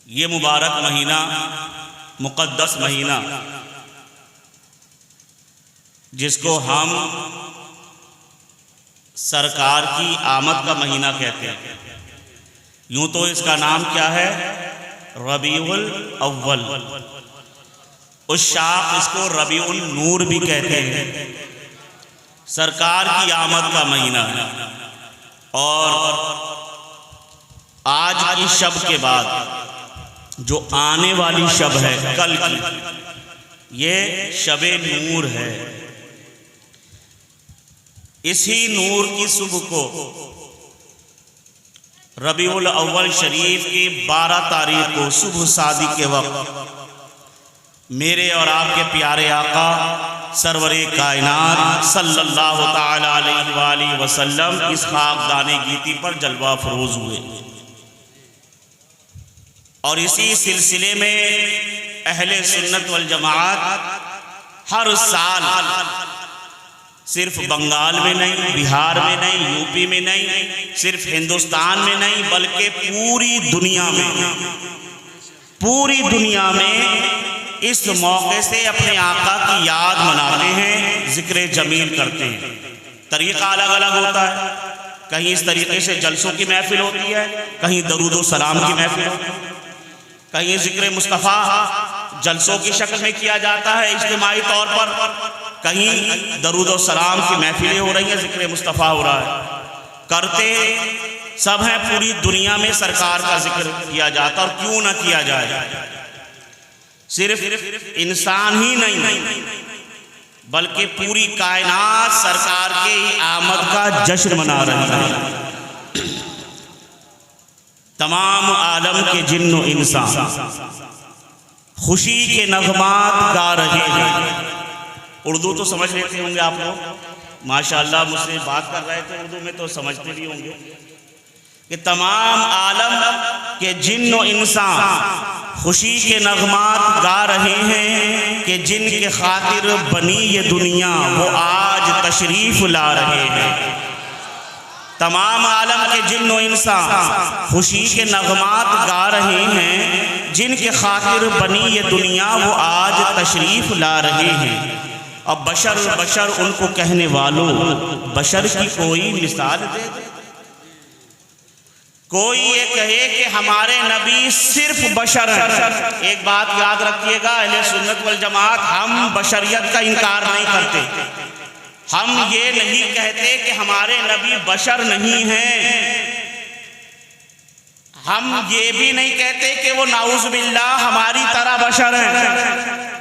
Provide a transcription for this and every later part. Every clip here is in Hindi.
ये मुबारक महीना, मुक़द्दस महीना, जिसको हम सरकार की आमद का महीना कहते हैं। यूं तो इसका नाम क्या है? रबीउल अव्वल। उस शाख इसको रबीउल नूर भी कहते हैं। सरकार की आमद का महीना है। और आज की शब के बाद जो आने वाली शब है कल की, ये शबे नूर है। इसी नूर की सुबह को रबीउल अव्वल शरीफ की 12 तारीख को सुबह शादी के वक्त मेरे और आपके प्यारे आका सरवरे कायनात सल्लल्लाहु ताला अलैहि वसल्लम इस खाकदाने गीती पर जलवा फरोज हुए। और इसी सिलसिले में अहले सुन्नत वल जमात हर साल सिर्फ बंगाल में नहीं, बिहार में नहीं, यूपी में नहीं, सिर्फ हिंदुस्तान में नहीं, बल्कि पूरी दुनिया में इस मौके से अपने आका की याद मनाते हैं, जिक्र जमील करते हैं। तरीक़ा अलग अलग होता है। कहीं इस तरीके से जलसों की महफिल होती है, कहीं दरूद व सलाम की महफिल होती है, कहीं जिक्र मुस्तफ़ा जलसों की शक्ल में किया जाता है इज्तिमाई तौर पर, कहीं दरूद व सलाम की महफिलें हो रही हैं, जिक्र मुस्तफ़ा हो रहा है। करते सब हैं, पूरी दुनिया में सरकार का जिक्र किया जाता। और क्यों ना किया जाए? सिर्फ इंसान ही नहीं बल्कि पूरी कायनात सरकार के आमद का जश्न मना रही है। तमाम आलम के जिन्न इंसान खुशी के नगमात गा रहे हैं। उर्दू तो समझ लेते होंगे आप लोग, माशाअल्लाह मुझसे बात कर रहे थे उर्दू में तो समझते भी होंगे कि तमाम आलम के जिन्न इंसान खुशी के नगमात गा रहे हैं कि जिनके खातिर बनी ये दुनिया वो आज तशरीफ ला रहे हैं। तमाम आलम के जिन्न इंसान खुशी के नगमात गा रहे हैं, जिनके खातिर बनी ये दुनिया वो आज तशरीफ ला रहे हैं। अब बशर उनको कहने वालों, बशर की कोई मिसाल दे दे। कोई ये कहे कि हमारे नबी सिर्फ बशर हैं। एक बात याद रखिएगा, अहले सुन्नत वल जमात हम बशरियत का इनकार नहीं करते। हम ये नहीं कहते कि हमारे नबी बशर नहीं हैं। हम ये भी नहीं कहते कि वो नाउज़ बिल्लाह हमारी तरह बशर हैं।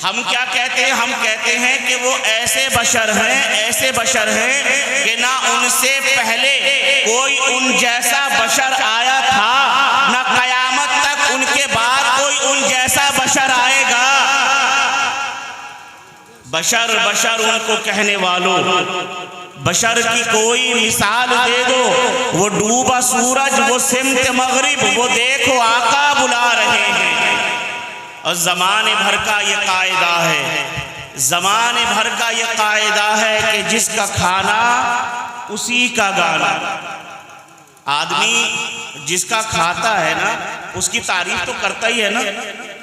हम क्या कहते हैं? हम कहते हैं कि वो ऐसे बशर हैं कि ना उनसे पहले कोई उन जैसा बशर आया था, ना कयामत तक उनके बाद कोई उन जैसा बशर आएगा। बशर उनको कहने वालों, बशर की कोई मिसाल दे दो। वो डूबा सूरज, वो सिमत मगरिब, वो देखो आका बुला रहे हैं। और ज़माने भर का ये कायदा है, ज़माने भर का ये कायदा है कि जिसका खाना उसी का गाना। आदमी जिसका खाता है ना, उसकी तारीफ तो करता ही है ना।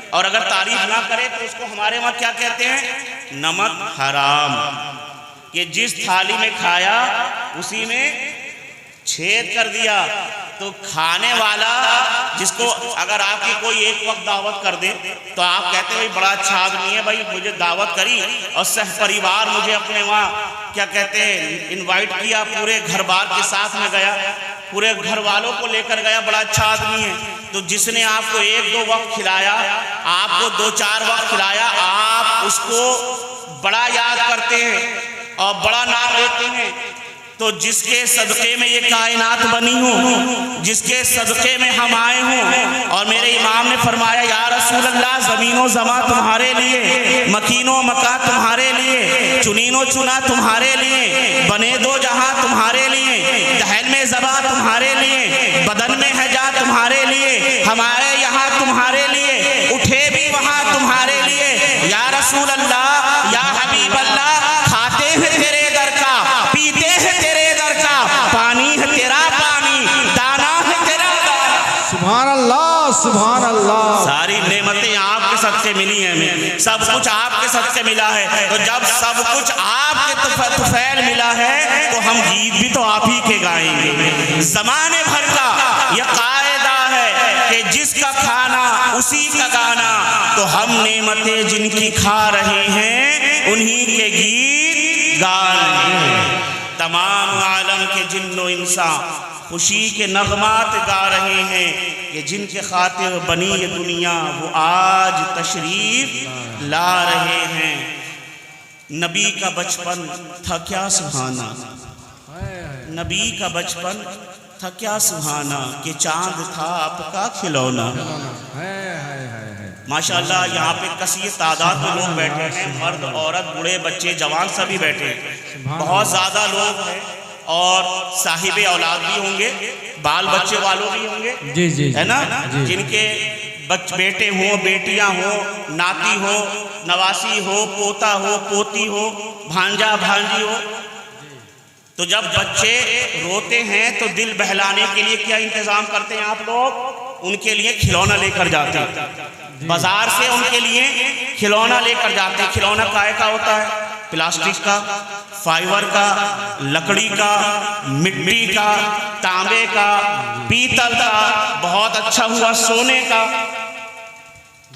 और अगर तारीफ ना करे तो उसको हमारे वहाँ क्या कहते हैं? नमक हराम। कि जिस थाली में खाया उसी में छेद कर दिया। तो खाने वाला जिसको अगर आपकी कोई एक वक्त दावत कर दे तो आप कहते हैं भाई बड़ा अच्छा आदमी है, भाई मुझे दावत करी और सह परिवार मुझे अपने वहाँ क्या कहते हैं इनवाइट किया, पूरे घर बार के साथ में गया, पूरे घर वालों को लेकर गया, बड़ा अच्छा आदमी है। तो जिसने आपको 1-2 वक्त खिलाया, आपको 2-4 वक्त खिलाया, आप उसको बड़ा याद करते हैं और बड़ा नाम लेते हैं। तो जिसके सदक़े में ये कायनात बनी हो, जिसके सदक़े में हम आए हों। और मेरे इमाम ने फरमाया, या रसूल अल्लाह, ज़मीनो ज़मा तुम्हारे लिए, मकीनो मका तुम्हारे लिए, चुनीनो चुना तुम्हारे लिए, बने दो जहां तुम्हारे लिए, दहल में ज़बा तुम्हारे लिए, बदन में है जा तुम्हारे लिए, हमारे यहाँ तुम्हारे लिए, उठे भी वहाँ तुम्हारे लिए। या रसूल अल्लाह, या हबीब अल्लाह, खाते हैं तेरे दर का, पीते हैं तेरे दर का, पानी है तेरा पानी, दाना है तेरा दाना। सुभान अल्लाह, सुभान अल्लाह। सारी नेमतें आपके सदके मिली हैं हमें, सब कुछ आपके सदके मिला है। तो जब सब कुछ आपके तुफैल मिला है तो हम गीत भी तो आप ही के गाएंगे। जमाने भर का यह कायदा है कि जिसका खाना उसी का गाना, तो हम नेमतें जिनकी खा रहे हैं उन्हीं के गीत गा रहे हैं। तमाम आलम के जिन्नो इंसान खुशी के नगमात गा रहे हैं कि जिनके खातिर बनी ये दुनिया वो आज तशरीफ ला रहे हैं। नबी का बचपन था क्या सुहाना, नबी का बचपन था क्या सुहाना, कि चांद था आपका खिलौना। माशाअल्लाह यहाँ पे कसीर तादाद में लोग बैठे हैं, मर्द औरत बूढ़े बच्चे जवान सभी बैठे हैं, बहुत ज़्यादा लोग हैं और साहिबे औलाद भी होंगे, बाल बच्चे वालों भी होंगे, जी जी है ना, जिनके बेटे हो, बेटियां हो, नाती हो, नवासी हो, पोता हो, पोती हो, भांजा भांजी हो। तो जब बच्चे रोते हैं तो दिल बहलाने के लिए क्या इंतजाम करते हैं आप लोग? उनके लिए खिलौना लेकर जाते हैं, बाजार से उनके लिए खिलौना लेकर जाते हैं। खिलौना काय का होता है? प्लास्टिक का, फाइबर का, लकड़ी का, मिट्टी का, तांबे का, पीतल का, बहुत अच्छा हुआ सोने का।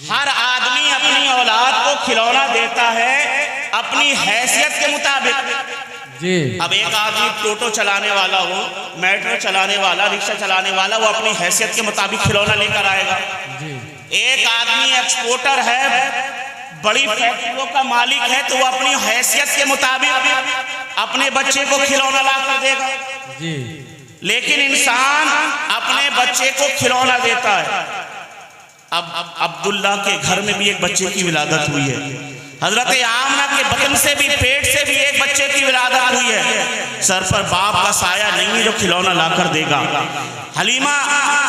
हर आदमी अपनी औलाद को खिलौना देता है अपनी हैसियत के मुताबिक जी। अब एक आदमी टोटो चलाने वाला हो, मेट्रो चलाने वाला, रिक्शा चलाने वाला, वो अपनी हैसियत के मुताबिक खिलौना लेकर आएगा जी। एक आदमी एक्सपोर्टर है, बड़ी फैक्ट्रियों का मालिक है, तो वो अपनी हैसियत के मुताबिक अपने बच्चे को खिलौना ला कर देगा जी। लेकिन इंसान अपने बच्चे को खिलौना देता है। अब अब्दुल्ला के घर में भी एक बच्चे की विलादत हुई है, हजरत आमना के बतन से भी, पेट से भी एक बच्चे की विलादत हुई है। सर पर बाप का साया नहीं है जो खिलौना लाकर देगा। हलीमा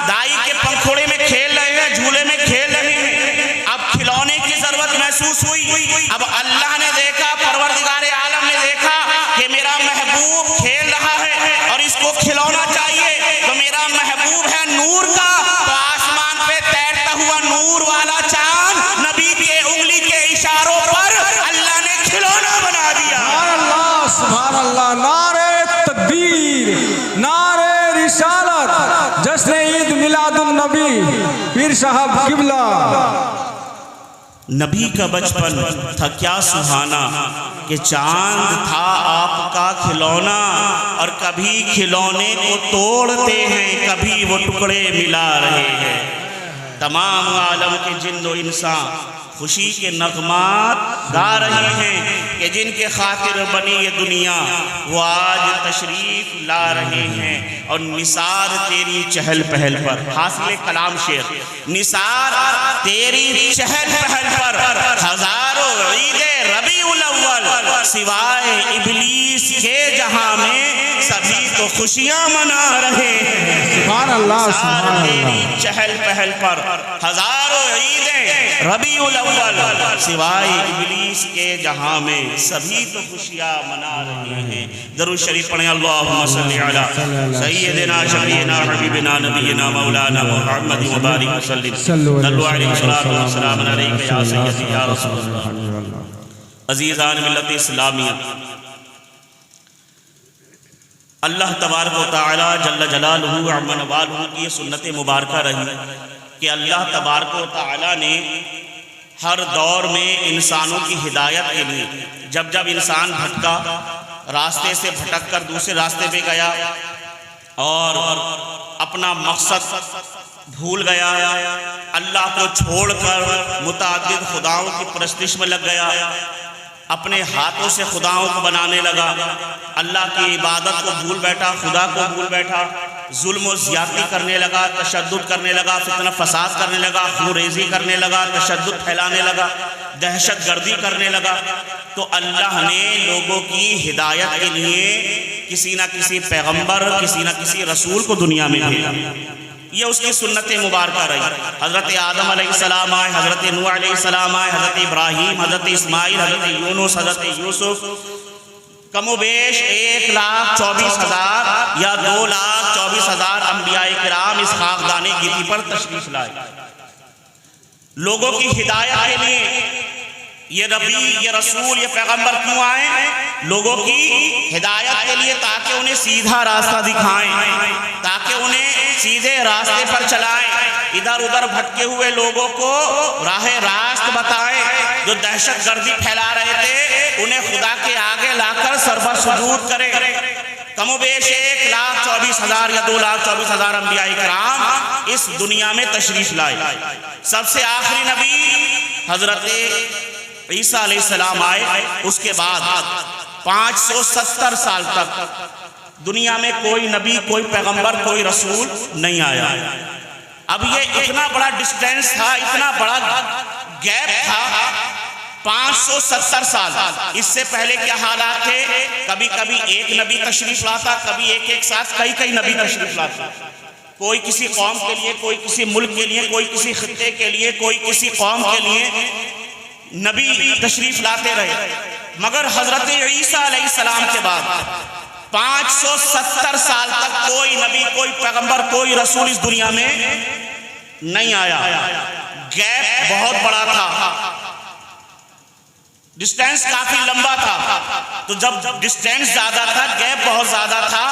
दाई के पंखोड़े में खेल रहे हैं, झूले में खेल रहे हैं, अब खिलौने की जरूरत महसूस हुई। अब अल्लाह ने देखा, परवरदिगार आलम ने देखा कि मेरा महबूब खेल रहा है और इसको खिलौना चाहिए, तो मेरा महबूब है नूर का, तो आसमान पे तैरता हुआ नूर वाला चांद नबी के उंगली के इशारों पर अल्लाह ने खिलौना बना दिया। सुभान अल्लाह, नारे तकबीर, नारे रिसालत, जश्न ईद मिलादुन नबी, पीर साहब किबला। नबी का बचपन था क्या सुहाना, कि चांद था आपका खिलौना, और कभी खिलौने को तोड़ते हैं, कभी वो टुकड़े मिला रहे हैं। तमाम आलम के जिन्नो इंसान खुशी के नगमात गा रहे हैं कि जिनके खातिर बनी ये दुनिया वो आज तशरीफ ला रहे हैं। और निसार तेरी चहल पहल पर, हासिल कलाम शेर, निसार तेरी चहल पहल पर हजारों ईदे रबीउल अव्वल, सिवाय इबलीस के जहां में सभी तो खुशियां मना रहे हैं। सुभान अल्लाह, सुभान अल्लाह। तेरी चहल पहल पर हजारों ईदें रबीउल अव्वल, सिवाय इबलीस के जहां में सभी तो खुशियां मना रहे हैं। दरूद शरीफ पढ़ें, अल्लाहुम्मा सल्ली अला सय्यिदिना शफीना हबीबिना नबीना मौलाना मुहम्मद व बारिक वसल्लिम सल्लल्लाहु अलैहि वसल्लम अलैका या सय्यदी या रसूलल्लाह। अजीज़ान मिल्लत इस्लामिया, अल्लाह तबारक व तआला जल्ल जलालुहु अम्मा नवालुहु की सुन्नत मुबारक रही कि अल्लाह तबारक व तआला ने हर दौर में इंसानों की हिदायत के लिए, जब जब इंसान भटका, रास्ते से भटक कर दूसरे रास्ते पे गया और अपना मकसद भूल गया, अल्लाह को छोड़कर मुताअद्दिद खुदाओं की परस्तिश में लग गया, अपने हाथों से खुदाओं को बनाने लगा, अल्लाह की इबादत को भूल बैठा, खुदा को भूल बैठा, जुल्म और ज़्यादती करने लगा, तशद्दुद करने लगा, फितना फसाद करने लगा, खूनरेज़ी करने लगा, तशद्दुद फैलाने लगा, दहशत गर्दी करने लगा। तो अल्लाह ने लोगों की हिदायत के लिए किसी न किसी पैगम्बर, किसी न किसी रसूल को दुनिया में भेजा। ये उसकी सुन्नत मुबारक रही। हज़रत आदम अलैहिस्सलाम आए, हज़रत नूह अलैहिस्सलाम आए, हज़रत इब्राहीम, हज़रत इस्माइल, हज़रत यूनुस, हज़रत यूसुफ, कमोबेश 1,24,000 या 2,24,000 अंबियाए किराम इस खाकदाने गिरी पर तशरीफ लाए, लोगों की हिदायत के लिए। ये नबी, ये रसूल, ये पैगंबर क्यों आए? लोगों की हिदायत के लिए, ताकि उन्हें सीधा रास्ता दिखाएं, ताकि उन्हें सीधे रास्ते पर चलाएं, इधर उधर भटके हुए लोगों को राह रास्त बताएं, जो दहशतगर्दी फैला रहे थे उन्हें खुदा के आगे लाकर सरबा सुजूद करें। कमोबेश 1,24,000 या 2,24,000 अंबियाए किराम इस दुनिया में तशरीफ लाए। सबसे आखिरी नबी हजरत ईसा अलैहिस्सलाम आए। उसके बाद 570 साल तक दुनिया में कोई नबी, कोई पैगंबर, कोई रसूल नहीं आया। अब ये इतना बड़ा डिस्टेंस था, इतना बड़ा गैप था, 570 साल। इससे पहले क्या हालात थे? कभी कभी एक नबी तशरीफ लाता, कभी एक साथ कई नबी तशरीफ लाता। कोई किसी कौम के लिए, कोई किसी मुल्क के लिए, कोई किसी खित्ते के लिए, कोई किसी कौम के लिए नबी तशरीफ लाते रहे। मगर हजरत ईसा अलैहिस्सलाम के बाद 570 साल तक कोई नबी, कोई पैगंबर, कोई रसूल इस दुनिया में नहीं आया। गैप बहुत बड़ा था, डिस्टेंस काफी लंबा था। तो जब डिस्टेंस ज्यादा था, गैप बहुत ज्यादा था,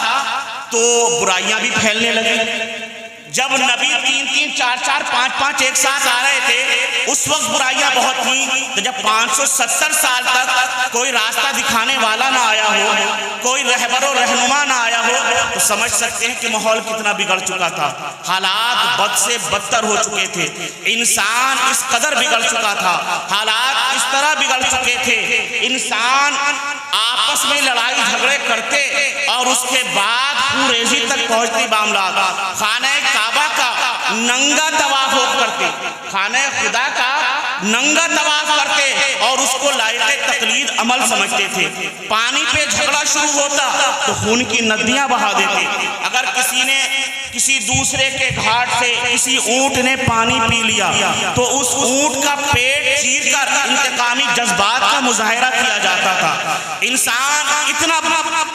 तो बुराइयां भी फैलने लगी। जब नबी 3-3, 4-4, 5-5 एक साथ आ रहे थे, उस वक्त बुराइयां बहुत थी। तो जब 570 साल तक कोई रास्ता दिखाने वाला ना आया हो, कोई रहबर और रहनुमा ना आया हो, तो समझ सकते हैं कि माहौल कितना बिगड़ चुका था। हालात बद से बदतर हो चुके थे, इंसान इस कदर बिगड़ चुका था, हालात इस तरह बिगड़ चुके थे, इंसान आपस में लड़ाई झगड़े करते और उसके बाद कुरेजी तक पहुंचती मामला। खाने काबा का नंगा तवाफ करते, खाने खुदा का नंगा तवाफ करते और उसको लायक तकलीद अमल समझते थे। पानी पे झगड़ा शुरू होता तो खून की नदियां बहा देते। अगर किसी ने किसी दूसरे के घाट से किसी ऊंट ने पानी पी लिया तो उस ऊंट का पेट चीरकर इंतकामी जज्बात का मुजाहिरा किया जाता था। इंसान इतना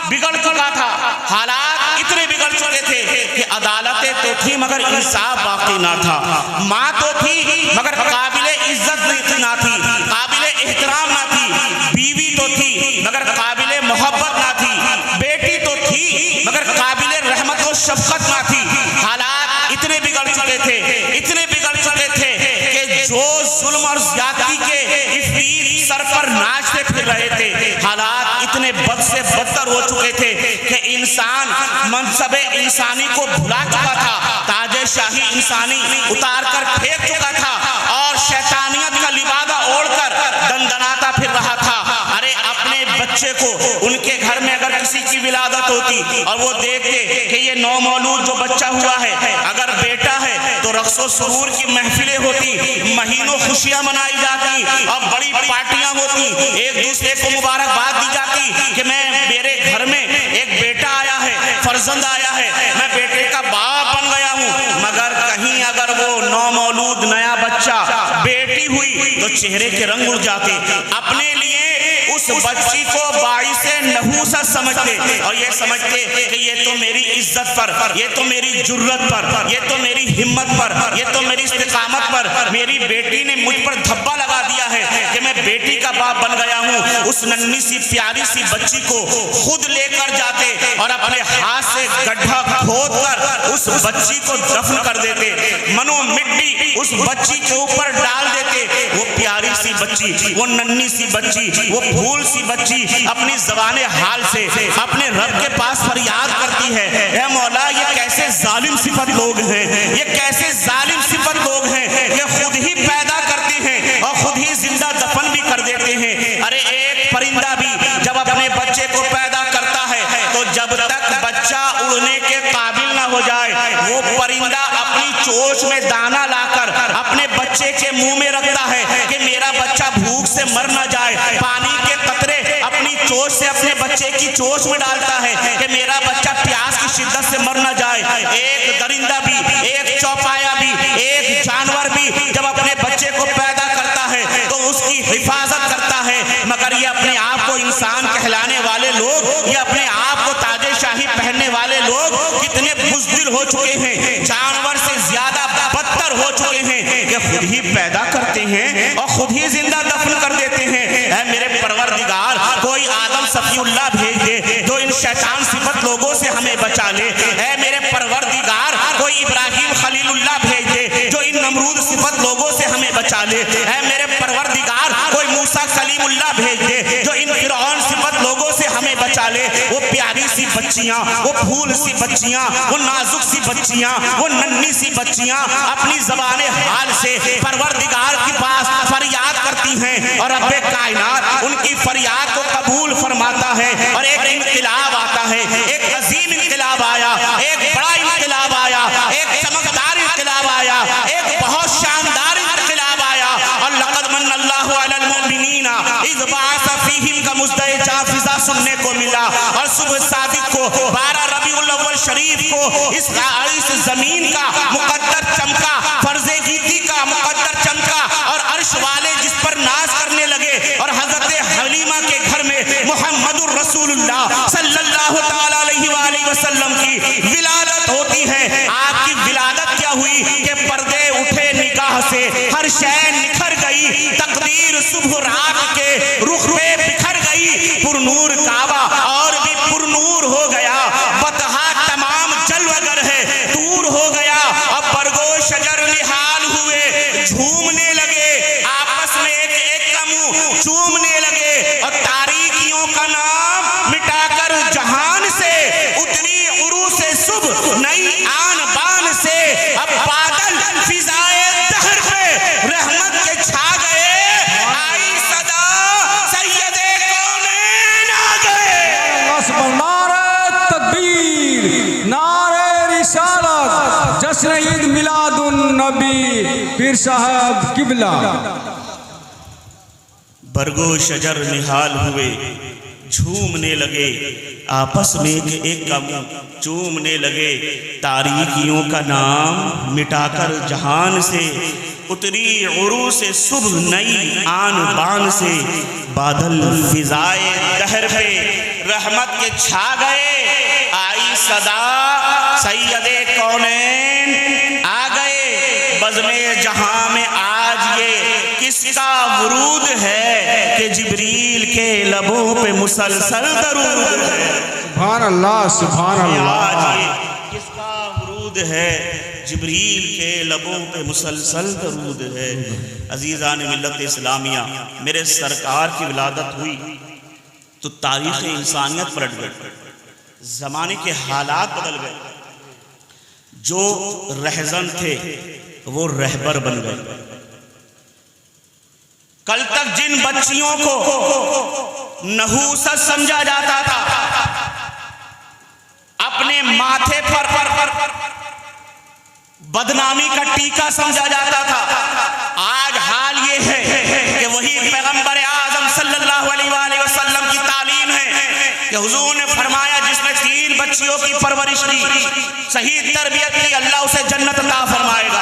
बिगड़ चुका था, हालात इतने बिगड़ चुके थे कि अदालतें तो थी मगर इंसाफ बाकी ना था, माँ तो थी मगर काबिले इज्जत ना थी, काबिले एहतराम ना थी, बीवी तो थी मगर काबिले मोहब्बत ना थी, बेटी तो थी मगर काबिले रहमत और शफकत ना थी। हालात इतने बिगड़ चुके थे, इतने बिगड़ चुके थे कि जो जुल्म और ज्यादती के इफ्तीर सर पर नाचते फिर रहे थे। हालात इतने बद से बदतर हो चुके थे कि इंसान मनसबे इंसानी को भुला चुका था, ताजे शाही इंसानी उतार कर फेंक चुका था और शैतानियत का लिबादा ओढ़कर दंदनाता फिर रहा था। अरे अपने बच्चे को, उनके घर में अगर किसी की विलादत होती और वो देखते कि ये नौमौलूद जो बच्चा हुआ है अगर बेटा है तो रक्सो सुरूर की महफिलें होती, महीनों खुशियां मनाई जाती और बड़ी पार्टियां होती, एक दूसरे को मुबारकबाद दी जाती कि मेरे घर में एक बेटा आया है, फर्जंद आया है, मैं बेटे का बाप बन गया हूँ। मगर कहीं अगर वो नौमौलूद नया बच्चा बेटी हुई तो चेहरे के रंग उड़ जाते, अपने लिए उस बच्ची को बाइसे नहूसत समझते और ये समझते कि ये तो मेरी इज्जत पर, ये तो मेरी जुर्रत पर, ये तो मेरी हिम्मत पर, ये तो मेरी इस्तिकामत पर मेरी बेटी ने मुझ पर धब्बा लगा दिया है कि मैं बेटी का बाप बन गया हूँ। उस नन्ही सी प्यारी सी बच्ची को खुद लेकर जाते और अपने हाथ से गड्ढा खोदकर उस बच्ची को दफन कर देते, मनो मिट्टी उस बच्ची के ऊपर डाल देते। वो प्यारी सी बच्ची, वो नन्ही सी बच्ची, वो फूल सी बच्ची अपनी ज़बाने हाल से अपने रब के पास फरियाद करती है, ऐ मौला ये कैसे जालिम सिफत लोग हैं, ये कैसे जालिम सिफत लोग हैं, ये खुद ही पैदा करते हैं और खुद ही जिंदा दफन भी कर देते हैं। अरे एक परिंदा भी जब अपने बच्चे को पैदा करता है तो जब तक बच्चा उड़ने के काबिल ना हो जाए वो परिंदा अपनी चोंच में दाना लाकर अपने बच्चे के मुंह में रखता है कि मेरा बच्चा भूख से मर ना जाए, पानी के कतरे अपनी चोंच से अपने बच्चे की चोंच में डालता है कि मेरा बच्चा प्यास की शिद्दत से मर ना जाए। एक दरिंदा भी, एक चौपाया भी, एक जानवर भी जब अपने बच्चे को पैदा करता है तो उसकी हिफाजत करता है। मगर ये अपने आप को इंसान कहलाने वाले लोग हो चुके हैं कि खुद ही पैदा करते हैं और खुद ही जिंदा दफन कर देते हैं। ऐ मेरे परवरदिगार, कोई आदम सफीउल्लाह भेज दे जो इन शैतान सिफत लोगों से हमें बचा ले। ऐ मेरे परवरदिगार, कोई इब्राहिम खलीलुल्लाह भेज दे जो इन नमरूद सिफत लोगों से हमें बचा ले। ऐ मेरे परवरदिगार, कोई मूसा कलीमुल्लाह भेज दे जो इन फिरौन सिफत लोगों से हमें बचा ले। वो प्यारी सी बच्चियां, वो फूल सी बच्चियां, वो नाजुक सी बच्चियां, वो नन्ही सी बच्चियां अपनी ज़बाने हाल से परवरदिगार के पास फरियाद करती हैं और रब्बे कायनात उनकी फरियाद को कबूल फरमाता है। और एक इनकलाब आता है, एक अजीम इनकलाब आया, एक बड़ा इनकलाब आया, एक चमकदार इनकलाब आया, एक बहुत शानदार इनकलाब आया। और लक़द मन्नल्लाहु अलल मुमिनीना इज़ बअस फ़ीहिम का मुज़्दए जाफ़िज़ा सुनने को मिला। और सुबह सादिक को 12 रबीउल अव्वल शरीफ को इस जमीन का मुकद्दर चमका, फर्ज़े गीती का मुकद्दर चमका और अर्श वाले जिस पर नाज करने लगे। और हजरत हलीमा के घर में मुहम्मदुर रसूलुल्लाह सल्लल्लाहु तआला अलैहि वसल्लम की विलादत होती है। आपकी विलादत क्या हुई कि पर्दे उठे निगाह से, हर शय निखर गई, तकदीर सुबह रात के रुख पे बिखर गई। पुरनूर काबा और भी पुरनूर हो गया, बतहा तमाम जलवगर है दूर हो गया। अब बरगो शजर निहाल हुए, झूमने लगे, आपस में एक एक का मुंह चूमने लगे। और तारीकियों का नाम मिटाकर जहान से उतरी उरू से सुबह नई आन बान से। अब बादल फिजाए दहर पे रहमत के छा गए, आई सदा सैयदे कौनैन आ गए। नारे तकबीर, नारे रिसालत, जश्न ईद मिलादुन नबी, पीर साहब किबला। बरगो शजर निहाल हुए, झूमने लगे, आपस में एक का मुंह चूमने लगे। तारीकियों का नाम मिटाकर जहान से उतरी उरू से सुबह नई आन बान से। बादल फिजाए दहर पे रहमत के छा गए, आई सदा सैयदे कौनैन आ गए। बज़्मे जहां में आज ये किसका वरूद है कि जिब्रील के लबों पे मुसलसल दरूद है। सुभान अल्लाह, सुभान अल्लाह। आज ये किसका वरूद है, जिब्रील के लबों पे मुसलसल दरूद है। अजीज़ान मिल्लत इस्लामिया, मेरे सरकार की विलादत हुई तो तारीख़ इंसानियत पलट गई, ज़माने के हालात बदल गए। जो रहज़न थे वो रहबर बन गए। कल तक जिन बच्चियों को नहूसत समझा जाता था, अपने माथे पर बदनामी का टीका समझा जाता था, आज हाल ये है कि वही पैगंबर आज़म सल्लल्लाहु अलैहि वसल्लम की तालीम है कि हुजूर ने फरमाया जिसने 3 बच्चियों की परवरिश की, सही तरबियत की, अल्लाह उसे जन्नत अता फरमाएगा।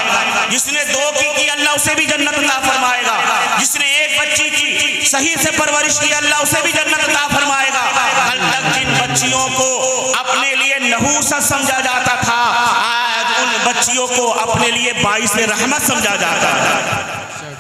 जिसने 2 की अल्लाह उसे भी जन्नत अता फरमाएगा। जिसने 1 बच्ची की सही से परवरिश की, अल्लाह उसे भी जन्नत अता फरमाएगा। कल तक जिन बच्चियों को अपने लिए नहूसत समझा जाता था, आज उन बच्चियों को अपने लिए बाइस रहमत समझा जाता है।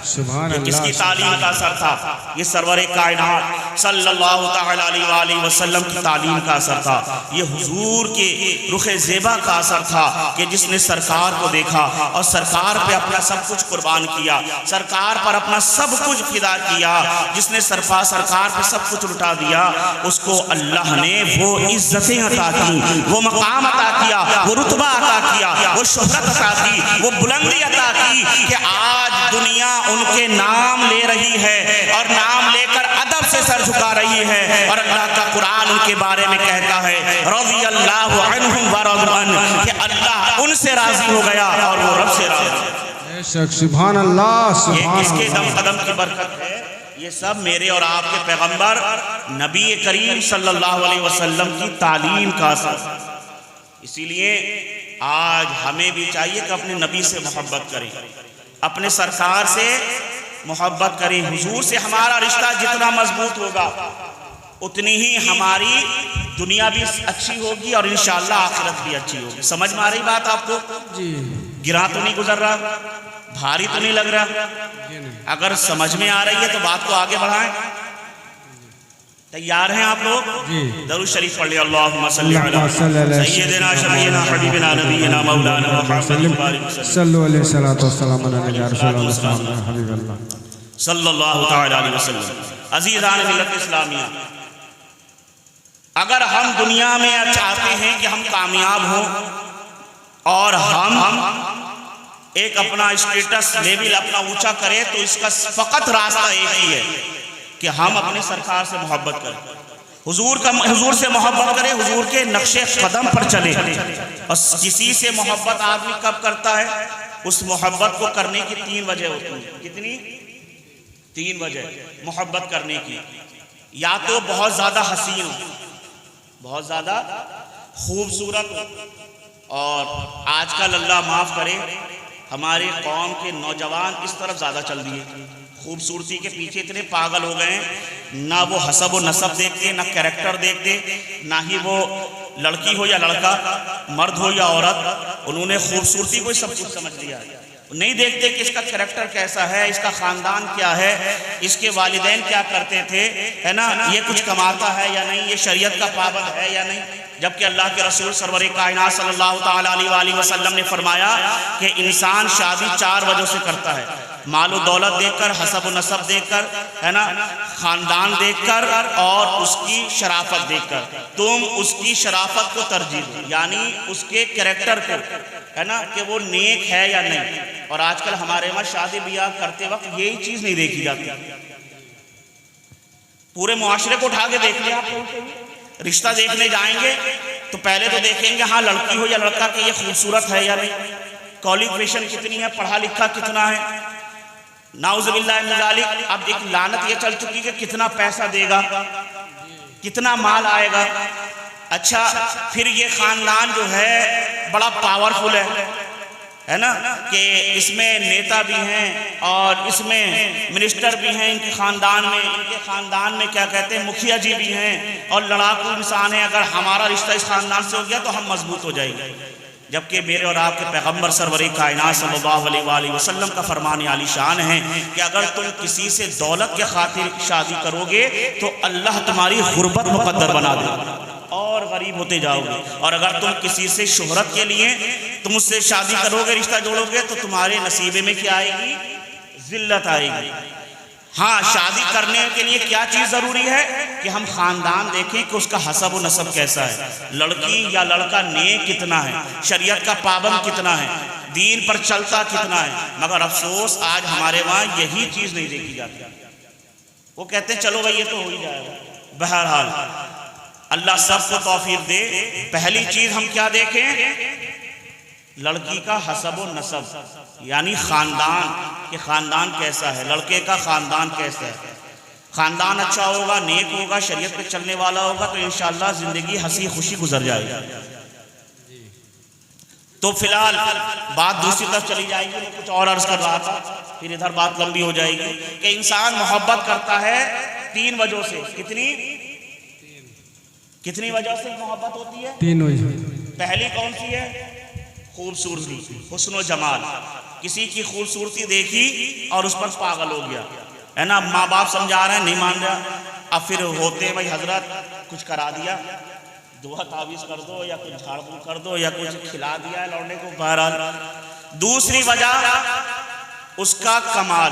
ये किसकी तालीम का असर था? ये सरवर कायनात सल्लल्लाहु तआला अलैहि वसल्लम की तालीम का असर था। ये हुजूर के रुखे ज़ेबा का असर था कि जिसने सरकार को देखा और सरकार पे अपना सब कुछ कुर्बान किया, सरकार पर अपना सब कुछ फिदा किया। जिसने सरकार पे सब कुछ लुटा दिया, उसको अल्लाह ने वो इज्जतें अता की, वो मकाम अता किया, वो रुतबा अता किया, वो शोहरत अता की, वो बुलंदी अता की कि आज दुनिया उनके नाम ले रही है और नाम लेकर अदब से सर झुका रही है। और अल्लाह का कुरान उनके बारे में कहता है रज़ियल्लाहु अन्हुम व रज़ू अन्हु, कि अल्लाह उनसे राजी हो गया और वो रब से राजी। सुभान अल्लाह। ये किसके दम कदम की बरकत है? ये सब मेरे और आपके पैगंबर नबी करीम सल्लल्लाहु अलैहि वसल्लम की तालीम का असर। इसीलिए आज हमें भी चाहिए कि अपने नबी से मोहब्बत करें, अपने सरकार से मोहब्बत करें। हुजूर से हमारा रिश्ता जितना मजबूत होगा उतनी ही हमारी दुनिया भी अच्छी होगी और इंशाअल्लाह आखिरत भी अच्छी होगी। समझ में आ रही बात आपको? जी। गिरा तो नहीं गुजर रहा? भारी तो नहीं लग रहा? अगर समझ में आ रही है तो बात को आगे बढ़ाएं। तैयार हैं आप लोग? दरूद शरीफ पढ़ लिया। अल्लाहुम्मा सल्ली अला सय्यिदिना शफीना हबीबिना नबीना मौलाना मुहम्मद सल्लल्लाहु अलैहि सलातो वस्सलाम अला रसूलिल्लाह हबीबल्लाह सल्लल्लाहु तआला अलैहि वसल्लम। अजीज़ान मिल्लत इस्लामिया, अगर हम दुनिया में चाहते हैं कि हम कामयाब हों और हम एक अपना स्टेटस लेवल अपना ऊंचा करें, तो इसका फकत रास्ता एक ही है कि हम अपने सरकार से मोहब्बत करें, हुजूर से मोहब्बत करें, हुजूर के नक्शे कदम पर चले। और किसी से मोहब्बत आदमी कब करता है? उस मोहब्बत को करने की 3 वजह होती है। कितनी? 3 वजह मोहब्बत करने की। या तो बहुत ज़्यादा हसीन हो, बहुत ज़्यादा खूबसूरत हो, और आजकल अल्लाह माफ़ करे हमारे कौम के नौजवान इस तरफ ज़्यादा चल दिए, खूबसूरती के पीछे इतने पागल हो गए, ना वो हसब व नसब देखते, ना कैरेक्टर देखते, ना ही वो लड़की हो या लड़का, मर्द हो या औरत, उन्होंने खूबसूरती को ही सब कुछ समझ लिया। नहीं देखते कि इसका कैरेक्टर कैसा है, इसका ख़ानदान क्या है, इसके वालिदैन क्या करते थे, है ना, ये कुछ कमाता है या नहीं, ये शरीयत का पाबंद है या नहीं। जबकि अल्लाह के रसूल सरवर कायनात सल्लल्लाहु तआला अलैहि वसल्लम ने फरमाया कि इंसान शादी 4 वजहों से करता है। मालो दौलत देखकर, हसब नसब देखकर, है ना, ख़ानदान देखकर और उसकी शराफत देखकर। तुम उसकी शराफत को तरजीह दो, यानी उसके कैरेक्टर को, है ना, कि वो नेक है या नहीं। और आजकल हमारे वहाँ शादी ब्याह करते वक्त यही चीज़ नहीं देखी जाती। पूरे मुआशरे को उठा के देख लिया आप। रिश्ता देखने जाएंगे तो पहले तो देखेंगे हाँ लड़की हो या लड़का कि ये खूबसूरत है या नहीं, क्वालिफिकेशन कितनी है, पढ़ा लिखा कितना है, नाउज़ुबिल्लाह मिन ज़ालिक। अब एक लानत ये चल चुकी है कि कितना पैसा देगा, कितना माल आएगा। अच्छा, फिर ये ख़ानदान जो है बड़ा पावरफुल है ना, कि इसमें नेता भी हैं और इसमें मिनिस्टर भी हैं, इनके ख़ानदान में क्या कहते हैं, मुखिया जी भी हैं और लड़ाकू इंसान है। अगर हमारा रिश्ता इस ख़ानदान से हो गया तो हम मजबूत हो जाएंगे। जबकि मेरे और आपके पैगम्बर सरवर कायनात सल्लल्लाहु अलैहि वसल्लम का फरमान आली शान है कि अगर तुम किसी से दौलत के खातिर शादी करोगे तो अल्लाह तुम्हारी गुर्बत मुकद्दर बना देगा और गरीब होते जाओगे। और अगर तुम किसी से शोहरत के लिए तुम उससे शादी करोगे, रिश्ता जोड़ोगे, तो तुम्हारे नसीबे में क्या आएगी? जिल्लत आएगी। हाँ, शादी करने के लिए क्या चीज़ ज़रूरी है कि हम ख़ानदान देखें कि उसका हसब व नसब कैसा है, लड़की या लड़का नेक कितना है, शरीयत का पाबंद कितना है, दीन पर चलता कितना है। मगर अफसोस आज हमारे वहाँ यही चीज़ नहीं देखी जाती। वो कहते हैं चलो भाई ये तो हो ही जाएगा। बहरहाल अल्लाह सबको तौफीक दे। पहली चीज़ हम क्या देखें? लड़की का हसब व नसब, यानी ख़ानदान कि ख़ानदान कैसा है, लड़के का ख़ानदान कैसा है। ख़ानदान अच्छा होगा, नेक होगा, शरीयत पे चलने वाला होगा तो इंशाअल्लाह ज़िंदगी हंसी खुशी गुजर जाएगी। तो फिलहाल बात दूसरी तरफ चली जाएगी। मैं कुछ और अर्ज़ कर रहा था, फिर इधर बात लंबी हो जाएगी कि इंसान मोहब्बत करता है 3 वजहों से। कितनी वजह से मोहब्बत होती है? 3 वजह। पहली कौन सी है? खूबसूरती, हुस्न व जमाल। किसी की खूबसूरती देखी और उस पर पागल हो गया, है ना। माँ बाप समझा रहे हैं, नहीं मान रहा। अब फिर होते भाई हजरत कुछ करा दिया, दुआ तावीज़ कर दो या कुछ झाड़ फूक कर दो या कुछ खिला दिया लौंडे को। बहरहाल दूसरी वजह उसका कमाल,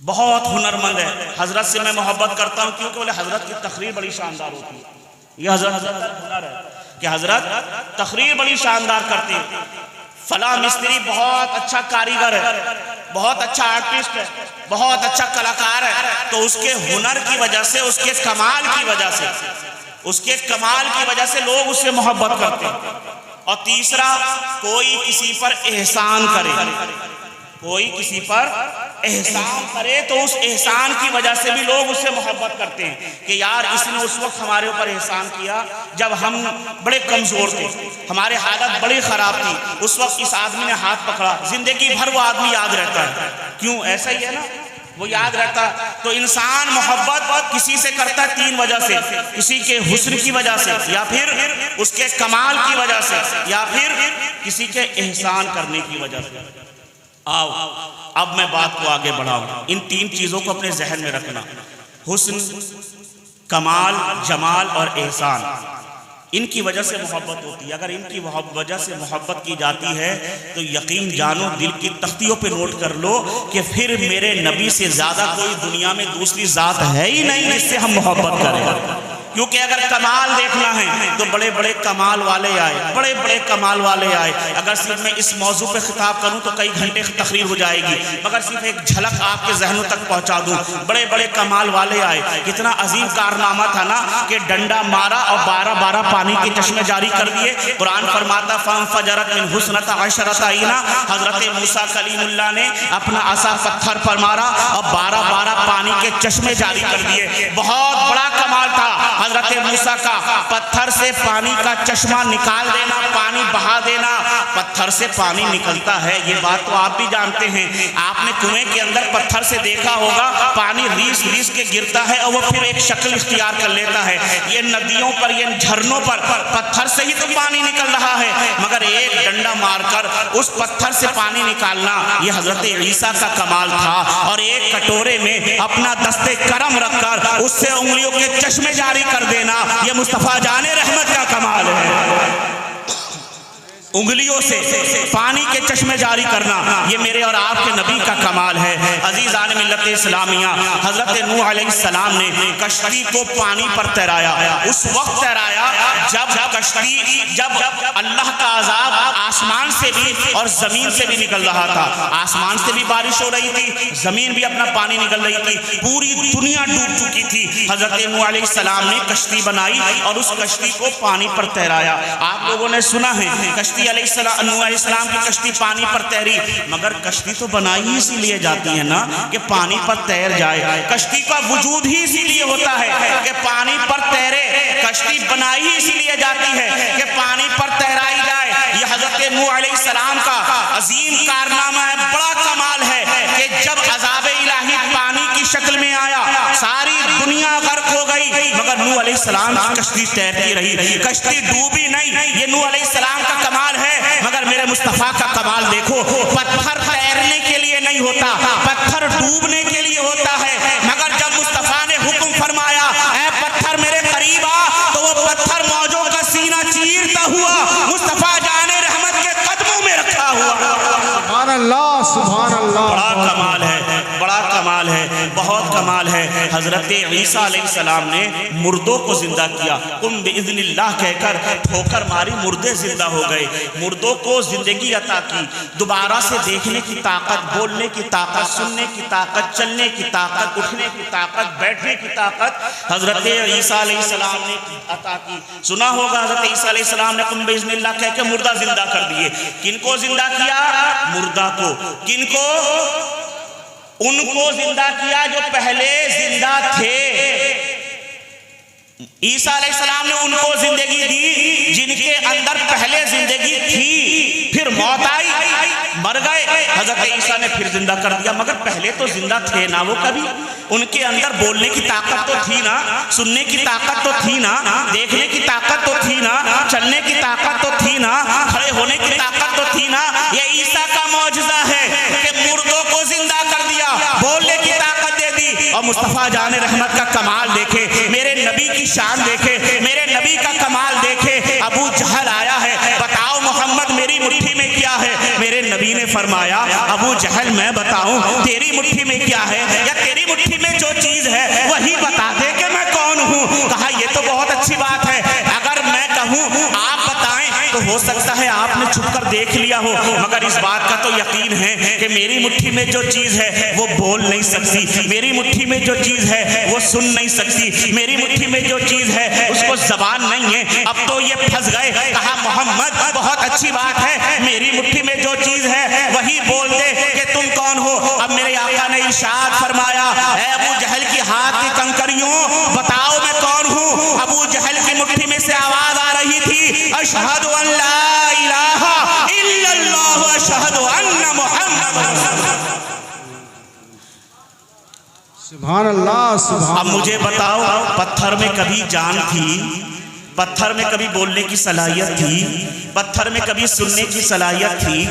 बहुत हुनरमंद है। हजरत से मैं मोहब्बत करता हूँ क्योंकि बोले हजरत की तकरीर बड़ी शानदार होती है। ये हजरत हुनर है कि हजरत तकरीर बड़ी शानदार करते हैं। फला मिस्त्री बहुत अच्छा कारीगर है, बहुत अच्छा आर्टिस्ट है, बहुत अच्छा कलाकार है, तो उसके हुनर की वजह से, उसके कमाल की वजह से, उसके कमाल की वजह से लोग उससे मोहब्बत करते हैं। और तीसरा, कोई किसी पर एहसान करे, कोई किसी पर एहसान करे तो उस एहसान की वजह से भी लोग उससे मोहब्बत करते हैं कि यार इसने उस वक्त हमारे ऊपर एहसान किया जब हम बड़े कमज़ोर थे, हमारे हालत बड़ी ख़राब थी, उस वक्त इस आदमी ने हाथ पकड़ा, ज़िंदगी भर वो आदमी याद रहता है। क्यों? ऐसा ही है ना, वो याद रहता। तो इंसान मोहब्बत किसी से करता है 3 वजह से, किसी के हुस्न की वजह से, या फिर उसके कमाल की वजह से, या फिर किसी के एहसान करने की वजह से। आओ अब मैं बात को आगे बढ़ाऊं। इन 3 चीजों को अपने जहन में रखना, हुस्न, कमाल, जमाल और एहसान। इनकी वजह से मोहब्बत होती है। अगर इनकी वजह से मोहब्बत की जाती है तो यकीन जानो, दिल की तख्तियों पे नोट कर लो कि फिर मेरे नबी से ज्यादा कोई दुनिया में दूसरी जात है ही नहीं जिससे हम मोहब्बत करें। क्योंकि अगर कमाल देखना है तो बड़े बड़े कमाल वाले आए, बड़े बड़े कमाल वाले आए। अगर सिर्फ मैं इस मौजू पे खिताब करूं तो कई घंटे की तकरीर हो जाएगी, मगर सिर्फ एक झलक आपके जहनों तक पहुंचा दूं। बड़े बड़े कमाल वाले आए। कितना अजीम कारनामा था ना कि डंडा मारा और 12 पानी के चश्मे जारी कर दिए। कुरान फरमाता फजरत मिन हुस्नता अशरत आईना, हजरत मूसा कलीमुल्लाह ने अपना आसा पत्थर पर मारा और 12 पानी के चश्मे जारी कर दिए। बहुत बड़ा कमाल था हजरत मूसा का, पत्थर से पानी का चश्मा निकाल देना, पानी बहा देना। पत्थर से पानी निकलता है, ये बात तो आप भी जानते हैं। आपने कुएं के अंदर पत्थर से देखा होगा, पानी रीस रीस के गिरता है और वो फिर एक शक्ल इख्तियार कर लेता है। ये नदियों पर, ये झरनों पर पत्थर से ही तो पानी निकल रहा है, मगर एक डंडा मारकर उस पत्थर से पानी निकालना, ये हजरत ईसा का कमाल था। और एक कटोरे में अपना दस्ते करम रखकर उससे उंगलियों के चश्मे जारी कर देना, ये मुस्तफा जाने रहमत का कमाल है। उंगलियों से पानी के चश्मे जारी करना, ये मेरे और आपके नबी का कमाल है। अजीज़ान मिल्लत इस्लामिया, हजरत नूह अलैहिस्सलाम ने कश्ती को पानी पर तैराया। उस वक्त तैराया जब अल्लाह का अजाब आसमान से भी और जमीन से भी निकल रहा था। आसमान से भी बारिश हो रही थी, जमीन भी अपना पानी निकल रही थी, पूरी दुनिया डूब चुकी थी। हजरत नूह अलैहिस्सलाम ने कश्ती बनाई और उस कश्ती को पानी पर तैराया। आप लोगों ने सुना है कश्ती नूह अलैहिस्सलाम की कश्ती पानी पर तैरी, मगर कश्ती तो बनाई ही इसीलिए जाती है ना कि पानी पर तैर जाए। कश्ती का वजूद ही इसीलिए होता है कि पानी पर तैरे। कश्ती बनाई ही इसीलिए जाती है कि पानी पर तैराई जाए। यह हजरत नूह अलैहिस्सलाम का अजीम कारनामा है, बड़ा कमाल है कि जब अज़ाब इलाही पानी की शक्ल में आया, सारी दुनिया गर्क हो गई, मगर नूह अलैहिस्सलाम की कश्ती तैरती रही, कश्ती डूबी नहीं। ये नूह अलैहिस्सलाम का कमाल है। मगर मेरे मुस्तफा का कमाल देखो, पत्थर तैरने के लिए नहीं होता, पत्थर डूबने के लिए होता है। मगर जब मुस्तफा ने हुक्म फरमाया ऐ पत्थर मेरे करीब आ, तो वो पत्थर मौजों का सीना चीरता हुआ मुस्तफा जाने रहमत के कदमों में रखा हुआ। सुभान अल्लाह, सुभान अल्लाह। बड़ा कमाल है, बड़ा कमाल है, बहुत कमाल है। हजरत ईसा अलैहिस्सलाम ने मुर्दों को जिंदा किया, कुम बिइज़्निल्लाह कहकर ठोकर मारी, मुर्दे जिंदा हो गए। मुर्दों को जिंदगी अता की, दोबारा से देखने की ताकत, बोलने की ताकत, सुनने की ताकत, चलने की ताकत, उठने की ताकत, बैठने की ताकत हजरत ईसा अलैहिस्सलाम ने अता की। सुना होगा हजरत ईसा अलैहिस्सलाम ने कुम बिइज़्निल्लाह कह के मुर्दा जिंदा कर दिए। किनको जिंदा किया? मुर्दा को। किनको? उनको जिंदा किया जो पहले जिंदा थे। ईसा अलैहिस्सलाम ने उनको जिंदगी दी जिनके अंदर पहले जिंदगी थी, फिर मौत आई, मर गए। हजरत ईसा ने फिर जिंदा कर दिया, मगर पहले तो जिंदा थे ना वो कभी। उनके अंदर बोलने की ताकत तो थी ना, सुनने की ताकत तो थी ना, देखने की ताकत तो थी ना, चलने की ताकत तो थी ना, खड़े होने की ताकत तो थी ना। ये ईसा का मौजज़ा है कि मुर्दों को जिंदा कर दिया, बोलने की ताकत दे दी। और मुस्तफा जाने रहमत का कमाल देखे, मेरे नबी की शान देखे, मेरे नबी का कमाल देखे। अबू जहल आया है, बताओ मोहम्मद मेरी मुट्ठी में क्या है? मेरे नबी ने फरमाया अबू जहल मैं बताऊं तेरी मुट्ठी में क्या है, या तेरी मुट्ठी में जो चीज है वही बता दे कि मैं कौन हूं। कहा ये तो बहुत अच्छी बात है, अगर मैं कहूं आप बताएं तो हो सकता है आपने छुपकर देख लिया हो, मगर इस बात का तो यकीन है कि मेरी मुट्ठी में जो चीज है वो बोल नहीं सकती, मेरी मुट्ठी में जो चीज है वो सुन नहीं सकती, मेरी मुट्ठी में जो चीज है उसको जबान नहीं है। अब तो ये फंस गए। कहा मोहम्मद बहुत अच्छी बात है, मेरी मुट्ठी में जो चीज है वही बोल दे कि तुम कौन हो। अब मेरे आका ने इरशाद फरमाया है अबू जहल की हाथ की कंकरियों बताओ मैं कौन हूँ। अबू जहल की मुट्ठी में से आवाज आ रही थी अशहदु अन ला इलाहा इल्लल्लाह व अशहदु अन्ना मुहम्मद। सुभान अल्लाह सुभान। अब मुझे बताओ, पत्थर में कभी जान थी? पत्थर में कभी बोलने की सलाहियत थी? पत्थर में कभी सुनने की सलाहियत थी?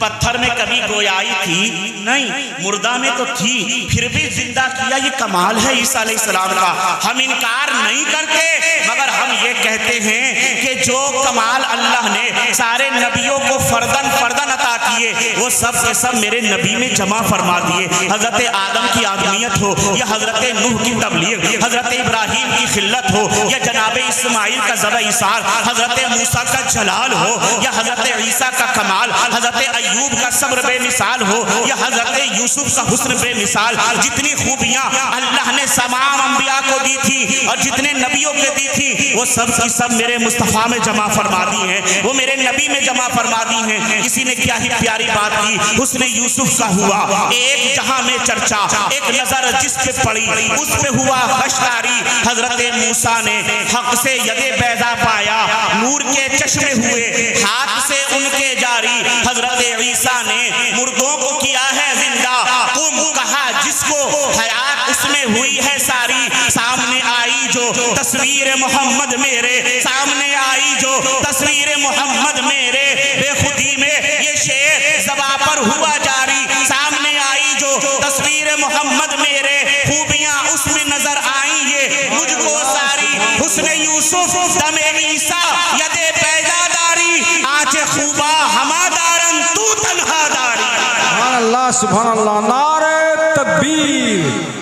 पत्थर में कभी गोयाई थी? नहीं, मुर्दा में तो थी, फिर भी जिंदा किया। ये कमाल है ईसा अलैहिस्सलाम का। हम इनकार नहीं करते, मगर हम ये कहते हैं कि जो कमाल अल्लाह ने सारे नबियों को फर्दन फर्दन अता किए, वो सब के सब मेरे नबी में जमा फरमा दिए। हजरत आदम की आदमियत हो, या हजरत नूह की तबलीग, हजरत इब्राहिम की खिल्लत हो, या जनाब इस्माइल का ज़बह इसार, हजरत मूसा का जलाल हो, या हजरत ईसा का कमाल, हजरत अय्यूब का सब्र बेमिसाल हो, या हजरत यूसुफ का हुस्न बेमिसाल। जितनी खूबियां अल्लाह ने तमाम अंबिया को दी थी और जितने नबियों को दी थी, वो सब की सब मेरे मुस्तफ़ा में जमा फरमा दी हैं, वो मेरे नबी में जमा फरमा दी हैं। किसी ने क्या ही प्यारी बात की, हुस्न यूसुफ का हुआ एक जहां में चर्चा, एक नजर जिस पे पड़ी उस पे हुआ खशदारी। हजरत मूसा ने हक से यदे बैदा पाया, नूर के चश्मे हुए हाथ से उनके जारी। हजरत ईसा ने मुर्दों को किया है जिंदा, कुम कहा जिसको हयात उसमें हुई है सारी। सामने आई जो तस्वीर मोहम्मद मेरे, सामने आई जो तस्वीर मोहम्मद मेरे, बेखुदी में ये शेर ज़बां पर हुआ जारी। सामने आई जो तस्वीर मोहम्मद मेरे, खूबियां उसमें नजर आई ये मुझको सारी। हुस्न यूसुफ दमे ईसा यदे पैदादारी, आंचे खूबा हमादारन तू तन्हादारी। सुभान अल्लाह सुभान अल्लाह। नारे तकबीर,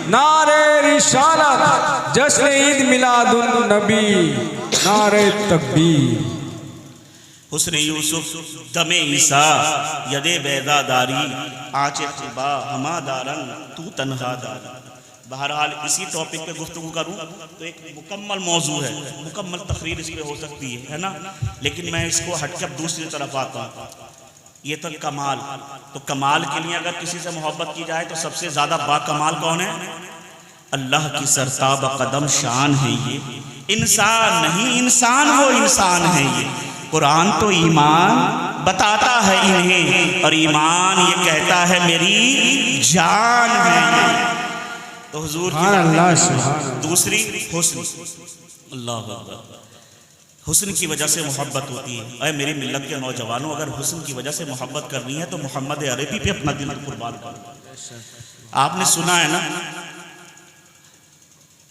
नारे रिसालत, जश्न ईद मिलादुन नबी, नारे तकबीर। हुस्न यूसुफ दमे ईसा यदे बैदादारी, आंचे खूबा हमादारन तू तन्हादारी। बहरहाल इसी टॉपिक पे गुफ्तगू करूं तो एक मुकम्मल मौजू है, मुकम्मल तकरीर इस पे हो सकती है ना, लेकिन मैं इसको हटकर दूसरी तरफ आता हूँ। ये तो कमाल, तो कमाल के लिए अगर किसी से मोहब्बत की जाए तो सबसे ज़्यादा बाकमाल कौन है? अल्लाह की सरताब कदम शान है ये। इंसान नहीं, इंसान वो इंसान है ये। कुरान तो ईमान बताता है इन्हें, और ईमान ये कहता है मेरी जान है ये। तो हुजूर की दूसरी हुस्न, अल्लाह अकबर, हुस्न की वजह से मोहब्बत होती है। अरे मेरी मिल्लत के नौजवानों, अगर हुस्न की वजह से मोहब्बत करनी है तो मोहम्मद अरबी पे अपना दिल कुर्बान करो। आपने सुना है ना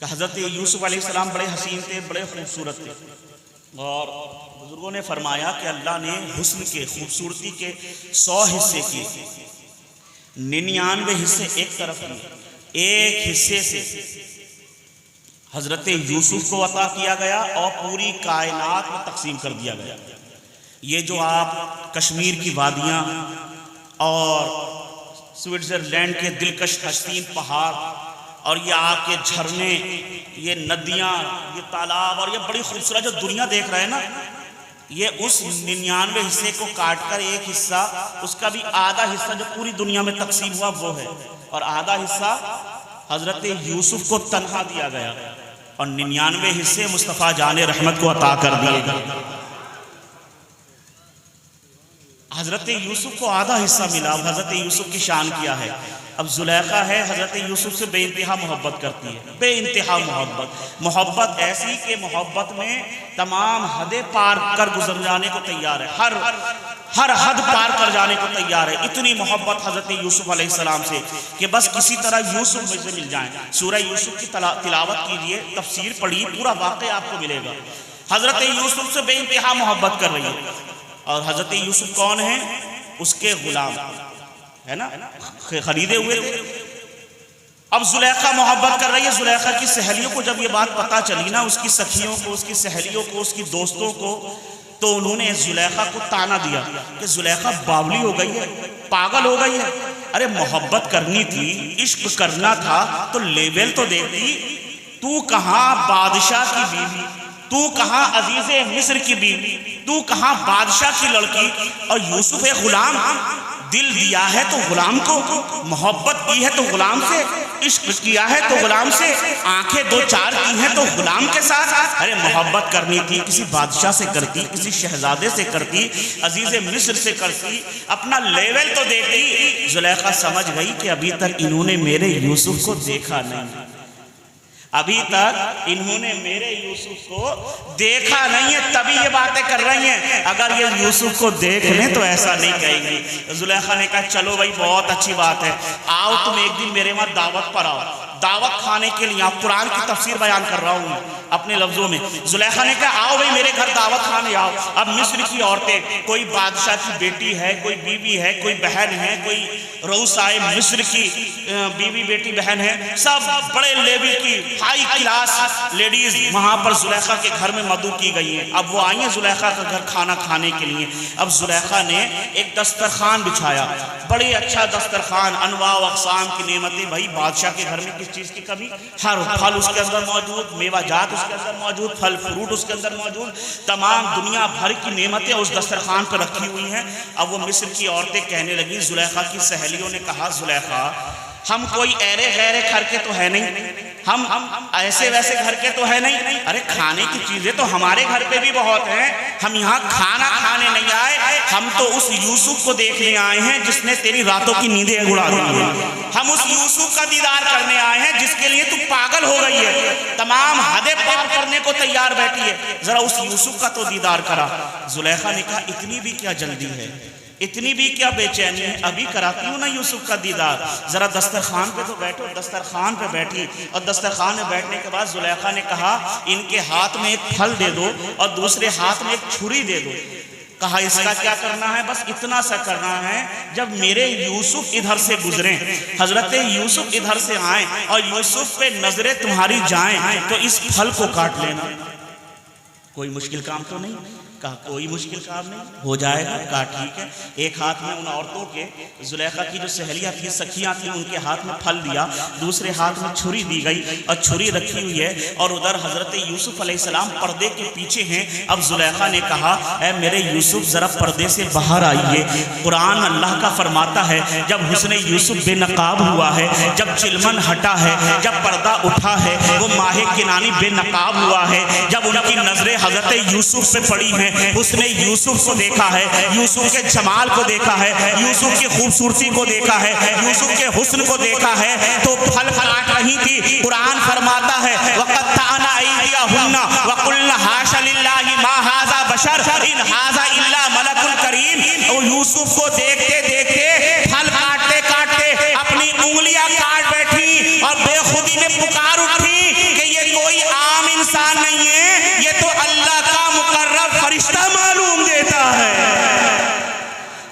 कि हज़रत यूसुफ अलैहिस्सलाम बड़े हसीन थे, बड़े खूबसूरत थे, और बुजुर्गों ने फरमाया कि अल्लाह ने हुस्न के, खूबसूरती के 100 हिस्से किए, 99 हिस्से एक तरफ किए, एक हिस्से से हजरत यूसुफ को अता किया गया और पूरी कायनात में तकसीम कर दिया गया। ये जो आप कश्मीर की वादियाँ और स्विट्ज़रलैंड के दिलकश हसीन पहाड़ और ये आपके झरने, ये नदियाँ, ये तालाब और ये बड़ी खूबसूरत जो दुनिया देख रहे हैं ना, ये उस 99 हिस्से को काटकर एक हिस्सा, उसका भी आधा हिस्सा जो पूरी दुनिया में तकसीम हुआ वो है, और आधा हिस्सा हजरत यूसुफ को तन्हा दिया गया, और 99 हिस्से मुस्तफ़ा जाने रहमत को अता कर दिए गए। हजरत यूसुफ को आधा हिस्सा मिला। हजरत यूसुफ की शान क्या है? अब जुलेखा है, हजरत यूसुफ से बेइंतहा मोहब्बत करती है, बेइंतहा मोहब्बत ऐसी कि मोहब्बत में तमाम हदें पार कर गुजर जाने को तैयार है, हर हद पार कर जाने को तैयार है। इतनी मोहब्बत हजरत यूसुफ अलैहिस्सलाम से कि बस किसी तरह यूसुफ में से मिल जाए। सूरह यूसुफ की तिलावत कीजिए, तफसीर पढ़िए, पूरा वाक़या आपको मिलेगा। हजरत यूसुफ से बेइंतहा मोहब्बत कर रही है, और हजरत यूसुफ कौन है? उसके गुलाम है ना, खरीदे हुए। अब जुलेखा मोहब्बत कर रही है। जुलेखा की सहेलियों को जब ये बात पता चली ना, उसकी सखियों को, उसकी सहेलियों को, उसकी दोस्तों को, तो उन्होंने जुलेखा को ताना दिया कि जुलेखा बावली हो गई है, पागल हो गई है। अरे मोहब्बत करनी थी, इश्क करना था तो लेवल तो देखती। तू कहाँ बादशाह की बीवी, तू कहाँ अजीज़े मिस्र की बीवी, तू कहाँ बादशाह की लड़की, और यूसुफ एक गुलाम। दिल दिया है तो गुलाम को, मोहब्बत की है तो गुलाम से, इश्क किया है तो गुलाम से, आंखें दो चार की हैं तो गुलाम के साथ। अरे मोहब्बत करनी थी किसी बादशाह से करती, किसी शहजादे से करती, अजीज मिस्र से करती, अपना लेवल तो देखती। जुलेखा समझ गई कि अभी तक इन्होंने मेरे यूसुफ को देखा नहीं, अभी तक इन्होंने मेरे यूसुफ को देखा नहीं है, तभी ये बातें कर रही हैं। अगर ये यूसुफ को देख लें तो ऐसा नहीं कहेंगी। जुलेखा ने कहा चलो भाई बहुत अच्छी बात है, आओ तुम एक दिन मेरे वहाँ दावत पर आओ, दावत खाने के लिए। आप कुरान की तफसीर बयान कर रहा हूँ अपने लफ्जों में। जुलेखा ने कहा आओ भाई मेरे घर दावत खाने आओ। अब मिस्र की औरतें, कोई बादशाह की बेटी है, कोई बीवी है, कोई बहन है, कोई रऊसाए मिस्र की बीवी बेटी बहन है, सब बड़े लेवल की हाई क्लास लेडीज वहां पर जुलेखा के घर में मदऊ की गई हैं। अब वो आई हैं जुलेखा का घर खाना खाने के लिए। अब जुलेखा ने एक दस्तरखान बिछाया, बड़ी अच्छा दस्तरखान, अनवा अक़साम की नेमतें। भाई बादशाह के घर में किस चीज़ की कमी? हर फल उसके अंदर मौजूद, मेवा जात उसके अंदर मौजूद, फल फ्रूट उसके अंदर मौजूद, तमाम दुनिया भर की नेमतें उस दस्तरखान पर रखी हुई हैं। अब वो मिस्र की औरतें कहने लगी, जुलेखा की सहेलियों ने कहा जुलेखा हम कोई ऐरे गैरे घर के तो है नहीं, हम ऐसे वैसे घर के तो है नहीं, अरे खाने की चीजें तो हमारे घर पे भी बहुत हैं, हम यहाँ खाना खाने नहीं आए, हम तो उस यूसुफ को देखने आए हैं जिसने तेरी रातों की नींदें उड़ा दी हैं। हम उस यूसुफ का दीदार करने आए हैं जिसके लिए तू पागल हो गई है, तमाम हदें पार करने को तैयार बैठी है, जरा उस यूसुफ का तो दीदार करा। जुलेखा ने कहा इतनी भी क्या जल्दी है, इतनी भी क्या बेचैनी है, अभी कराती हूँ ना यूसुफ का दीदार, जरा दस्तरखान पे तो बैठो। दस्तरखान पे बैठी और दस्तरखान में बैठने के बाद जुलेखा ने कहा इनके हाथ में एक फल दे दो और दूसरे हाथ में एक छुरी दे दो। कहा इसका क्या करना है? बस इतना सा करना है, जब मेरे यूसुफ इधर से गुजरे, हजरत यूसुफ इधर से आए और यूसुफ पे नजरें तुम्हारी जाएं तो इस फल को काट लेना। कोई मुश्किल काम तो नहीं? कहा कोई मुश्किल काम नहीं, हो जाएगा। कहा ठीक है। एक हाथ में उन औरतों के, जुलेखा की जो सहेलियां थी, सखियां थी, उनके हाथ में फल दिया, दूसरे हाथ में छुरी दी गई और छुरी रखी हुई है और उधर हजरत यूसुफ अलैहिस्सलाम पर्दे के पीछे हैं। अब जुलेखा ने कहा ऐ मेरे यूसुफ जरा पर्दे से बाहर आइए। कुरान अल्लाह का फरमाता है जब हुस्ने यूसुफ बेनकाब हुआ है, जब चिलमन हटा है, जब पर्दा उठा है, वो माहे किनानी बेनकाब हुआ है, जब उनकी नजरें हजरत यूसुफ पे पड़ी हैं, उसने यूसुफ को देखा है, यूसुफ के जमाल को देखा है, यूसुफ की खूबसूरती को देखा है, यूसुफ के हुस्न को देखा है, तो फल काट रही थी। कुरान फरमाता है वक़त्ताना अयदियहुन्ना वक़ुल्ना हाशा लिल्लाहि मा हाज़ा बशर इन हाज़ा इल्ला मलकुल करीम। वो यूसुफ को देखते देखते, फल काटते काटते अपनी उंगलियां काट बैठी और बेखुदी में पुकार उठी कि ये कोई आम इंसान नहीं है, ये तो अल्लाह का मुकर्रब फरिश्ता मालूम देता है।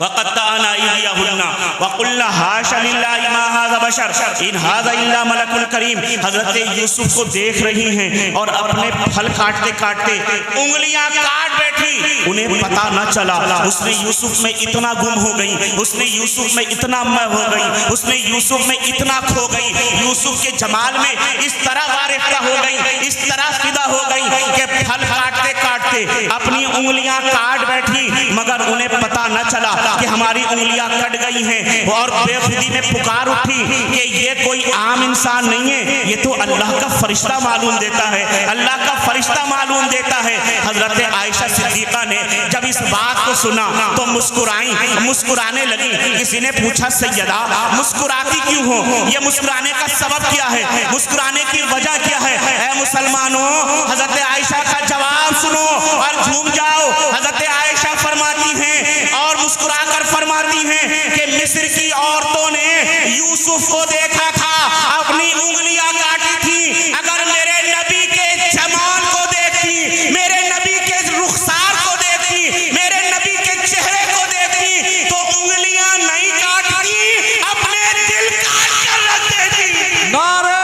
वक़त्ताना अयदियहुन्ना वक़ुल्ना हाशा लिल्लाहि मा हाज़ा बशर इन हाज़ा इल्ला मलकुल करीम। हज़रत यूसुफ को देख रही हैं और अपने फल काटते काटते उंगलियां काट बैठी। उन्हें पता न चला, उसने यूसुफ में इतना गुम हो गई, उसने यूसुफ में इतना मैं हो गई, उसने यूसुफ में इतना खो गई, यूसुफ के जमाल में इस तरह वारिफ्ता हो गई, इस तरह फिदा हो गई कि फल काटते काटते अपनी उंगलियां काट बैठी, मगर उन्हें पता न चला कि हमारी उंगलियां कट गई हैं और बेखुदी में पुकार उठी कि ये कोई आम इंसान नहीं है, ये तो अल्लाह का फरिश्ता मालूम देता है, अल्लाह का फरिश्ता मालूम देता है। हजरत आयशा सिद्दीका ने जब इस बात को सुना तो मुस्कुराई, मुस्कुराने लगी। किसी ने पूछा सैयदा मुस्कुराती क्यों हो, ये मुस्कुराने का सबब क्या है, मुस्कुराने की वजह क्या है? ऐ मुसलमानों, हजरत आयशा का जवाब सुनो और झूम जाओ। हजरत आयशा फरमाती हैं और मुस्कुरा कर फरमाती हैं कि मिस्र की औरतों ने यूसुफ को देखा था, अपनी उंगलियां काटी थी, अगर मेरे नबी के जमाल को देखती, मेरे नबी के रुखसार को देखती, मेरे नबी के चेहरे को देखती तो उंगलियां नहीं काटती, अपने दिल काट कर रख देती। नारे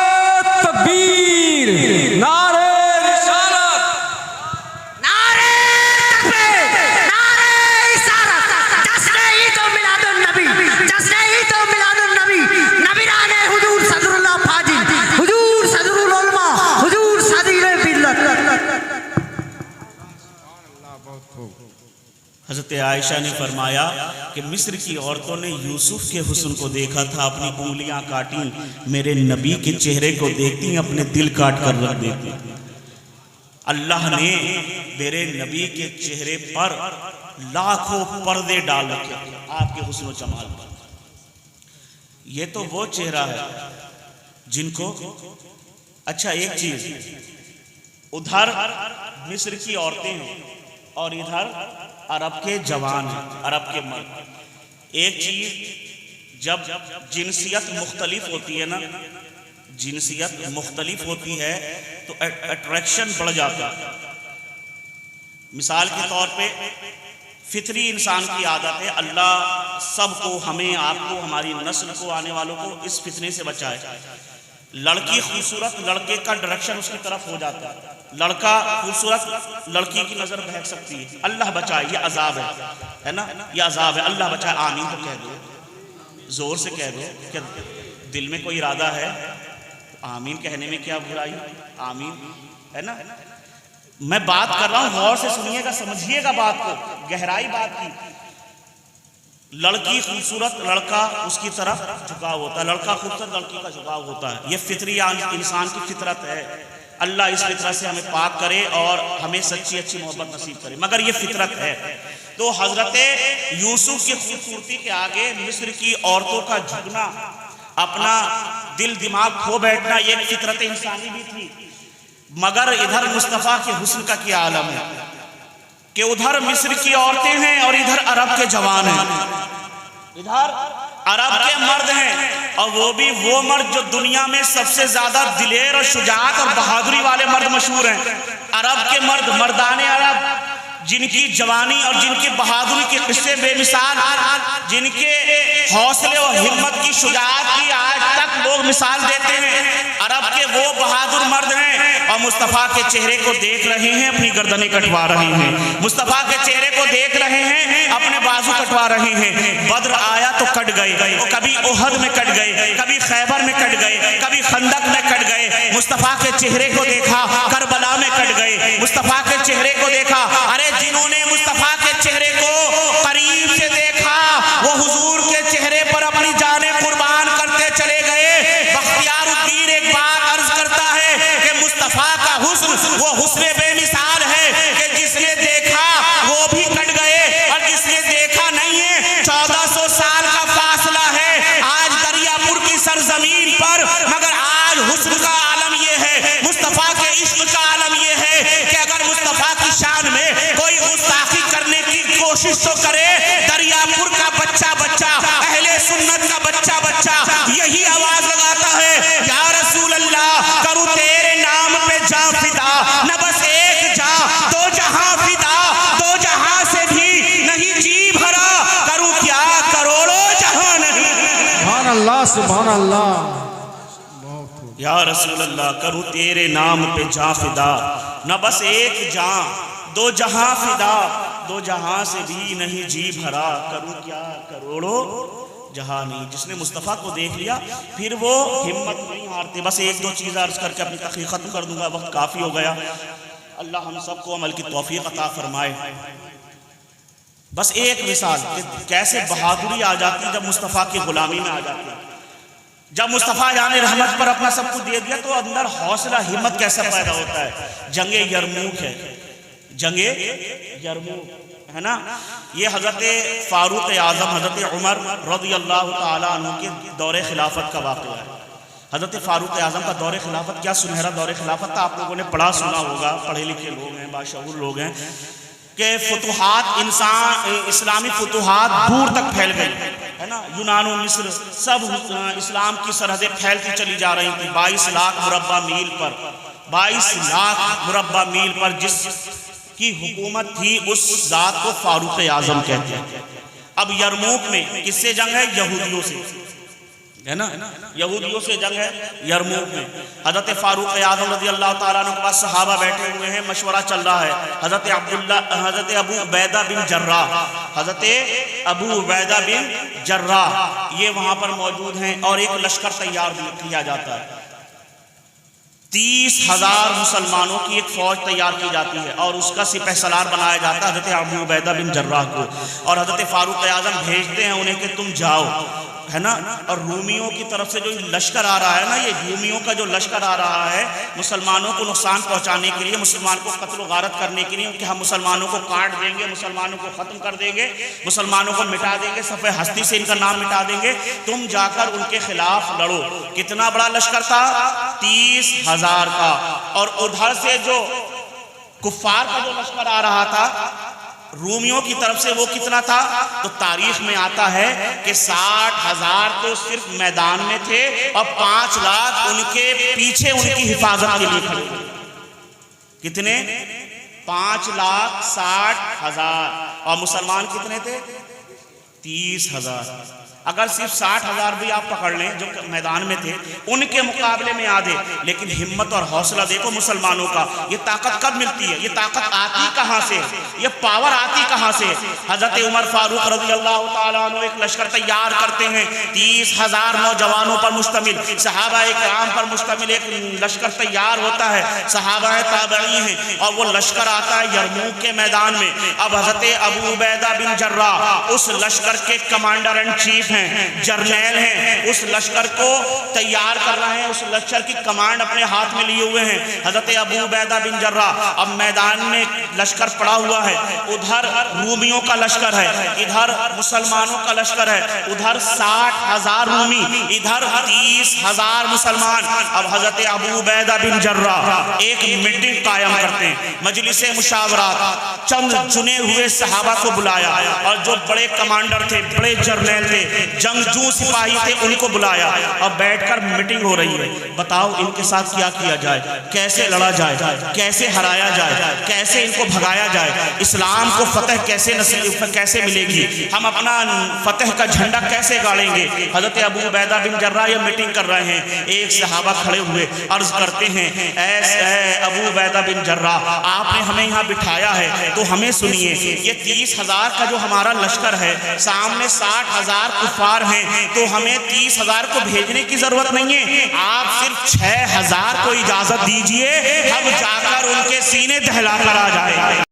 तकबीर, नारे रिसालत, नारे तकबीर, नारे इसारत, जश्न ईद मिलादुन नबी। आयशा ने फरमाया कि मिस्र की औरतों ने यूसुफ के हुस्न को देखा था, अपनी उंगलियां काटी, मेरे नबी के चेहरे को देखती अपने दिल काट कर रख देती। अल्लाह ने मेरे नबी के चेहरे पर लाखों पर्दे डाल रखे आपके हुस्न जमाल पर। ये तो वो चेहरा है जिनको, अच्छा एक चीज, उधर मिस्र की औरतें हैं और इधर अरब के जवान हैं, अरब के मर्द। एक चीज, जब जिनसियत मुख्तलिफ होती है ना, जिनसियत मुख्तलिफ होती है तो अट्रैक्शन बढ़ जाता है। मिसाल के तौर पे फितरी इंसान की आदत है, अल्लाह सबको, हमें, आपको, हमारी नस्ल को, आने वालों को इस फितने से बचाए। लड़की खूबसूरत, लड़के का डायरेक्शन उसकी तरफ हो जाता है, लड़का खूबसूरत, लड़की की नजर बहक सकती है। अल्लाह बचाए, ये अजाब है ना, ये अजाब है। अल्लाह बचाए, आमीन तो कह दो, जोर से कह दो। क्या दिल में कोई इरादा है? आमीन कहने में क्या बुराई, आमीन है ना। मैं बात कर रहा हूं, गौर से सुनिएगा, समझिएगा बात को, गहराई बात की। लड़की खूबसूरत, लड़का उसकी तरफ झुकाव होता है, लड़का खूबसूरत, लड़की का झुकाव होता है। ये फितरी इंसान की फितरत है। अल्लाह इस फितरत से हमें पाक करे और हमें सच्ची अच्छी मोहब्बत नसीब करे, मगर ये फितरत है। तो हजरत यूसुफ की खूबसूरती के आगे मिस्र की औरतों का झुकना, अपना दिल दिमाग खो बैठना, ये फितरत इंसानी भी थी। मगर इधर मुस्तफ़ा के हुस्न का क्या आलम है कि उधर मिस्र की औरतें हैं और इधर अरब के जवान हैं, इधर अरब के मर्द हैं, और वो भी वो मर्द जो दुनिया में सबसे ज्यादा दिलेर और शुजाअत और बहादुरी वाले मर्द मशहूर हैं। अरब के मर्द, मर्दाने अरब, जिनकी जवानी और जिनकी बहादुरी के किस्से बेमिसाल, जिनके हौसले और हिम्मत की, शुजाअत की आज तक लोग मिसाल देते हैं। अरब के वो बहादुर मर्द हैं और मुस्तफ़ा के चेहरे को देख रहे हैं, अपनी गर्दनें कटवा रहे हैं। मुस्तफ़ा के चेहरे को देख रहे हैं, अपने बाजू कटवा रहे हैं। बद्र आया तो कट गए, वो कभी ओहद में कट गए, कभी खैबर में कट गए, कभी खंदक में कट गए। मुस्तफ़ा के चेहरे को देखा, करबला में कट गए। मुस्तफ़ा के चेहरे को देखा, अरे जिन्होंने मुस्तफ़ा के चेहरे को करीब से देखा, वो हुजूर के चेहरे पर अपनी जानें कुर्बान करते चले गए। बख्तियारुद्दीन एक बात अर्ज करता है कि मुस्तफ़ा का हुस्न वो हुस्न बेमिसाल है कि जिसने देखा वो भी कट गए और जिसने देखा नहीं है। 1400 साल का फासला है आज दरियापुर की सरजमीन पर, मगर आज हुस्न का आलम ये है, मुस्तफ़ा के इश्क का आलम ये है कि अगर मुस्तफ़ा की शान में कोई गुस्ताखी करने की कोशिश तो करे, दरियापुर का बच्चा बच्चा, अहले सुन्नत का बच्चा बच्चा यही आवाज लगाता है, या रसूल अल्लाह, करूं तेरे नाम पे जा फिदा, न बस एक जा दो जहां फिदा, दो जहां से भी नहीं जी भरा, करूं क्या करोड़ों जहां नहीं। सुभान अल्लाह, सुभान अल्लाह। या रसूल अल्लाह, करूं तेरे नाम पे जा फिदा, न बस एक जा दो जहां फिदा, दो जहां से भी नहीं जी भरा, करूं क्या करोड़ों जहां नहीं। जिसने मुस्तफ़ा को देख लिया फिर वो हिम्मत नहीं हारते। बस एक दो चीज़ अर्ज करके अपनी तकरीर खत्म कर दूंगा, वक्त काफ़ी हो गया। अल्लाह हम सबको अमल की तौफीक अता फरमाए। बस एक मिसाल कि कैसे बहादुरी आ जाती है जब मुस्तफ़ा की गुलामी में आ जाती है। जब मुस्तफ़ा यानी रहमत पर अपना सब कुछ दे दिया तो अंदर हौसला, हिम्मत कैसा पैदा होता है। जंगे यरमूक है, जंगे यरमूक है ना, ये हज़रत फारूक आज़म हज़रत उमर रज़ियल्लाहु ताला अन्हु के दौरे खिलाफत का वाक़या है। हज़रत फारूक आज़म का दौरे खिलाफत क्या सुनहरा दौरे खिलाफत था। आप लोगों ने पढ़ा सुना होगा, पढ़े लिखे लोग हैं, बाशऊर लोग हैं कि फुतुहात, इंसान इस्लामी फुतुहात दूर तक फैल गई है ना। यूनान, मिस्र, सब इस्लाम की सरहदें फैलती चली जा रही थी। 22 लाख मुरब्बा मील पर, 22 लाख मुरब्बा मील पर जिस की हुकूमत थी उस जात को फारूक आज़म कहते हैं। अब यरमूक में किससे जंग है? यहूदियों से है ना, यहूदियों से जंग है यरमूक में। हज़रत फारूक आज़म रज़ियल्लाहु ताला अन्हु के पास सहाबा बैठे हुए हैं, मशवरा चल रहा है। हज़रत अबू उबैदा बिन जर्राह, हज़रत अबू उबैदा बिन जर्राह ये वहाँ पर मौजूद हैं और एक लश्कर तैयार किया जाता है। 30,000 मुसलमानों की एक फौज तैयार की जाती है और उसका सिपह सलार बनाया जाता है हज़रत अबू उबैदा बिन जर्राह को, और हज़रत फारूक आज़म भेजते हैं उन्हें कि तुम जाओ, है ना। और रूमियों की तरफ से जो लश्कर आ रहा है ना, ये रूमियों का जो लश्कर आ रहा है मुसलमानों को नुकसान पहुंचाने के लिए, मुसलमान को कत्ल गारत करने के लिए, कि हम मुसलमानों को काट देंगे, मुसलमानों को ख़त्म कर देंगे, मुसलमानों को मिटा देंगे, सफ़े हस्ती से इनका नाम मिटा देंगे, तुम जाकर उनके खिलाफ लड़ो। कितना बड़ा लश्कर था? 30,000 का। और उधर से जो कुफ्फार का जो लश्कर आ रहा था रूमियों की तरफ से, वो कितना था? तो तारीख में आता है कि 60,000 तो सिर्फ मैदान में थे और 5 लाख उनके पीछे उनकी हिफाजत के लिए खड़े थे। कितने? 5,60,000। और मुसलमान कितने थे? 30,000। अगर सिर्फ 60,000 भी आप पकड़ लें जो मैदान में थे, उनके मुकाबले में आधे। लेकिन हिम्मत और हौसला देखो मुसलमानों का। ये ताकत कब मिलती है? ये ताकत आती कहाँ से? ये पावर आती कहाँ से? हजरत उमर फारूक रज़ियल्लाहु ताला अन्हु एक लश्कर तैयार करते हैं, 30,000 नौजवानों पर मुश्तमिल, सहाबाए किराम पर मुश्तमिल एक लश्कर तैयार होता है, सहाबाए ताबई हैं, और वो लश्कर आता है यरमूक के मैदान में। अब हजरत अबू उबैदा बिन जर्राह उस लश्कर के कमांडर एंड चीफ हैं, जर्नैल हैं, उस लश्कर को तैयार कर रहे हैं, उस लश्कर की कमांड अपने हाथ में लिए हुए हैं हजरत अबू उबैदा बिन जर्राह। अब मैदान में लश्कर पड़ा हुआ है, उधर रूमियों का लश्कर है, इधर मुसलमानों का लश्कर है, उधर 60,000 रूमी, इधर 30,000 मुसलमान। अब हजरत अबू उबैदा बिन जर्राह एक मीटिंग कायम करते हैं, मजलिस मुशावरात, चंद चुने हुए सहाबा को बुलाया और जो बड़े कमांडर थे, बड़े जर्नैल थे, जंगजू सिपाही थे, उनको बुलाया। अब बैठकर मीटिंग हो रही है, बताओ इनके साथ क्या किया जाए, कैसे लड़ा जाए, कैसे हराया जाए, कैसे इनको भगाया जाए, इस्लाम को फतह कैसे मिलेगी, हम अपना फतह का झंडा कैसे गाड़ेंगे। हजरत अबू उबैदा बिन जर्राह ये मीटिंग कर रहे हैं। एक सहाबा खड़े हुए अर्ज करते हैं, ऐ अबू उबैदा बिन जर्राह, आपने हमें यहाँ बिठाया है तो हमें सुनिए, ये 30,000 का जो हमारा लश्कर है, सामने 60,000 कुफार हैं, तो हमें 30,000 को भेजने की जरूरत नहीं है, आप सिर्फ 6,000 को इजाजत दीजिए, हम जाकर उनके सीने दहला कर आ जाए।